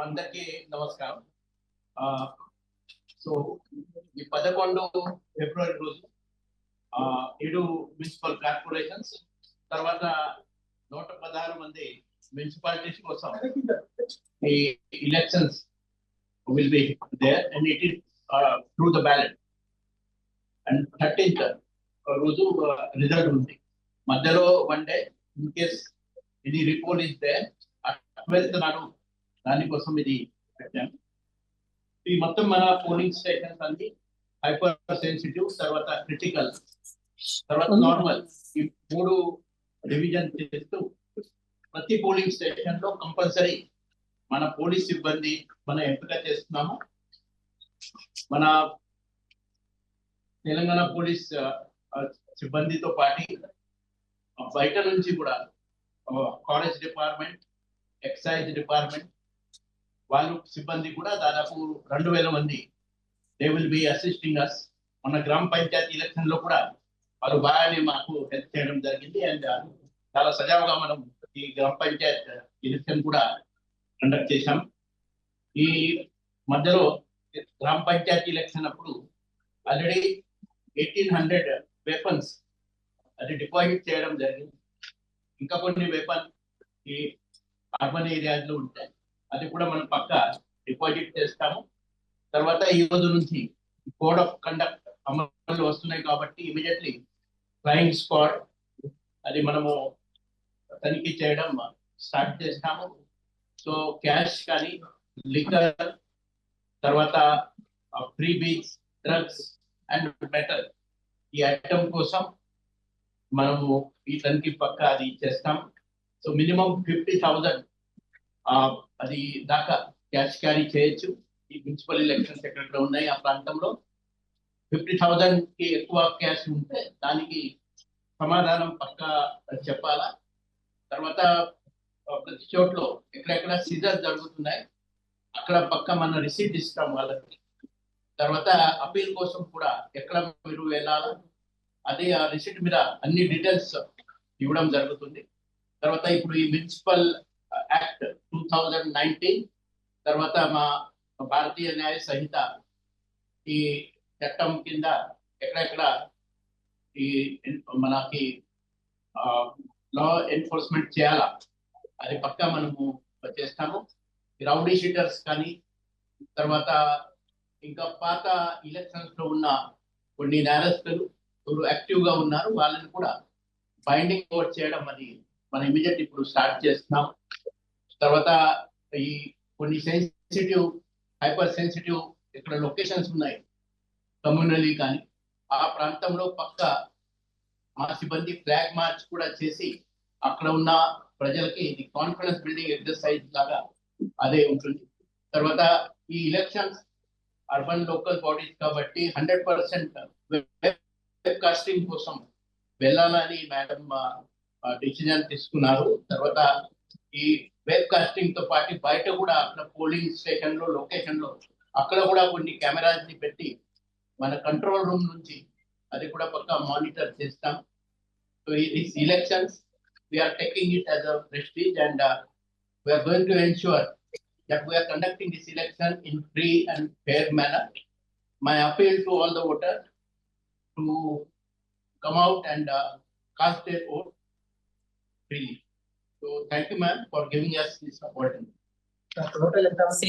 అందరికీ నమస్కారం. సో ఈ 11 ఫిబ్రవరి రోజు 7 మున్సిపల్ కార్పొరేషన్స్ తర్వాత 116 మంది మున్సిపాలిటీస్ కోసం ఈ elections will be there and it is through the ballot and 13th రోజు రిజల్ట్ ఉంది. మధ్యలో 1 day in case ఇది రీపోల్ ఇస్ దేర్ 12th నాడు దానికోసం ఇది పెట్టాము. ఈ మొత్తం మన పోలింగ్ స్టేషన్స్ అన్ని హైపర్ సెన్సిటివ్, తర్వాత క్రిటికల్, తర్వాత నార్మల్, ఈ 3 డివిజన్ చేస్తూ ప్రతి పోలింగ్ స్టేషన్ లో కంపల్సరీ మన పోలీస్ సిబ్బంది మన ఎంపిక చేస్తున్నాము. మన తెలంగాణ పోలీస్ సిబ్బందితో పాటు బయట నుంచి కూడా కాలేజ్ డిపార్ట్మెంట్, ఎక్సైజ్ డిపార్ట్మెంట్ వాళ్ళు సిబ్బంది కూడా దాదాపు 2000 మంది దే విల్ బి అసిస్టింగ్ అస్. మన గ్రామ పంచాయతీ ఎలక్షన్ లో కూడా వాళ్ళు బాగానే మాకు హెల్ప్ చేయడం జరిగింది అండ్ చాలా సజావుగా మనం ఈ గ్రామ పంచాయత్ ఎలక్షన్ కూడా కండక్ట్ చేశాం. ఈ మధ్యలో గ్రామ పంచాయతీ ఎలక్షన్ అప్పుడు ఆల్రెడీ 1800 వెపన్స్ అది డిపాజిట్ చేయడం జరిగింది. ఇంకా కొన్ని వెపన్ ఈ అర్బన్ ఏరియాస్ లో ఉంటాయి, అది కూడా మనం పక్క డిపాజిట్ చేస్తాము. తర్వాత ఈ రోజు నుంచి కోడ్ ఆఫ్ కండక్ట్ అమలు వస్తున్నాయి కాబట్టి ఇమీడియట్లీ ఫ్లయింగ్ స్క్వాడ్ అది మనము తనిఖీ చేయడం స్టార్ట్ చేస్తాము. సో క్యాష్ కానీ, లిక్కర్, తర్వాత free beach, drugs and metal ఈ ఐటమ్ కోసం మనము ఈ తనిఖీ పక్క అది చేస్తాం. సో మినిమం 50,000 అది దాకా క్యాష్ క్యారీ చేయొచ్చు. ఈ మున్సిపల్ ఎలక్షన్స్ ఎక్కడ ఉన్నాయి ఆ ప్రాంతంలో 50,000 కి ఎక్కువ క్యాష్ ఉంటే దానికి సమాధానం పక్క చెప్పాలా. తర్వాత ప్రతి చోట్లో ఎక్కడెక్కడ సీజర్ జరుగుతున్నాయి అక్కడ పక్క మన రిసీట్ ఇస్తాం వాళ్ళకి. తర్వాత అపీల్ కోసం కూడా ఎక్కడ మీరు వెళ్ళాలా అదే ఆ రిసీట్ మీద అన్ని డీటెయిల్స్ ఇవ్వడం జరుగుతుంది. తర్వాత ఇప్పుడు ఈ మున్సిపల్ యాక్ట్ 2019 తర్వాత మా భారతీయ న్యాయ సంహిత ఈ చట్టం కింద ఎక్కడెక్కడ ఈ మనకి లా ఎన్ఫోర్స్మెంట్ చేయాలా అది పక్కా మనము చేస్తాము. రౌడీ షీటర్స్ కానీ, తర్వాత ఇంకా పాత ఎలక్షన్స్ లో ఉన్న కొన్ని నేరస్తులు ఎవరు యాక్టివ్ గా ఉన్నారు వాళ్ళని కూడా బైండింగ్ ఓవర్ చేయడం అది మనం ఇమీడియట్ ఇప్పుడు స్టార్ట్ చేస్తున్నాం. తర్వాత ఈ కొన్ని సెన్సిటివ్, హైపర్ సెన్సిటివ్ ఇక్కడ లొకేషన్స్ ఉన్నాయి కమ్యూనలీ కానీ ఆ ప్రాంతంలో పక్క మా సిబ్బంది ఫ్లాగ్ మార్చ్ కూడా చేసి అక్కడ ఉన్న ప్రజలకి ఇది కాన్ఫిడెన్స్ బిల్డింగ్ ఎక్సర్సైజ్ లాగా అదే ఉంటుంది. తర్వాత ఈ ఎలక్షన్స్ అర్బన్ లోకల్ బాడీస్ కాబట్టి 100% వెబ్ కాస్టింగ్ కోసం వెళ్ళాలని మేడం డిసిజన్ తీసుకున్నారు. తర్వాత ఈ వెబ్ కాస్టింగ్ తో పాటు బయట కూడా అక్కడ పోలింగ్ స్టేషన్ లో లొకేషన్ లో అక్కడ కూడా కొన్ని కెమెరాస్ ని పెట్టి మన కంట్రోల్ రూమ్ నుంచి అది కూడా పక్కా మానిటర్ చేస్తాం. సో ఈ elections we are taking it as a prestige and we are going to ensure that we are conducting this election in free and fair manner. My appeal to all the voters to come out and cast their vote freely. So thank you ma'am for giving us this opportunity.